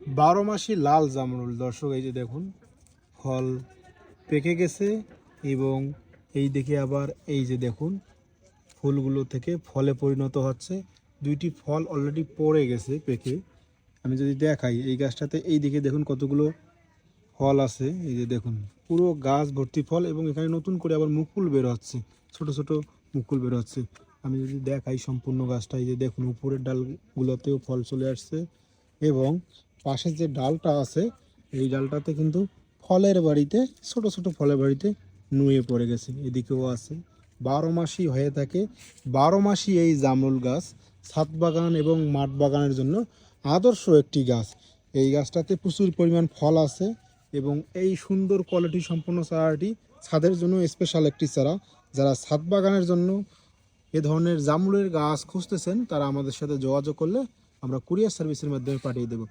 12 মাসি লাল জামরুল দর্শক, এই যে দেখুন ফল পেকে গেছে এবং এই দিকে আবার এই যে দেখুন ফুলগুলো থেকে ফলে পরিণত হচ্ছে। দুইটি ফল অলরেডি পড়ে গেছে পেকে। আমি যদি দেখাই এই গাছটাতে, এই দিকে দেখুন কতগুলো ফল আছে। এই যে দেখুন পুরো গাছ ভর্তি ফল এবং এখানে নতুন করে আবার মুকুল বের হচ্ছে, ছোট ছোট মুকুল বের হচ্ছে। আমি যদি দেখাই সম্পূর্ণ গাছটা, এই যে দেখুন উপরের ডালগুলোতেও ফল চলে আসছে এবং পাশের যে ডালটা আছে এই ডালটাতে কিন্তু ফলের বাড়িতে, ছোট ছোট ফলের বাড়িতে নুয়ে পড়ে গেছে। এদিকেও আছে। 12 মাসই হয়ে থাকে। 12 মাসই এই জামরুল গাছ ছাদ বাগান এবং মাঠ বাগানের জন্য আদর্শ একটি গাছ। এই গাছটাতে প্রচুর পরিমাণ ফল আছে এবং এই সুন্দর কোয়ালিটি সম্পন্ন চারাটি ছাদের জন্য স্পেশাল একটি চারা। যারা ছাদ বাগানের জন্য এ ধরনের জামরুলের গাছ খুঁজতেছেন তারা আমাদের সাথে যোগাযোগ করলে আমরা কুরিয়ার সার্ভিসের মাধ্যমে পাঠিয়ে দেব।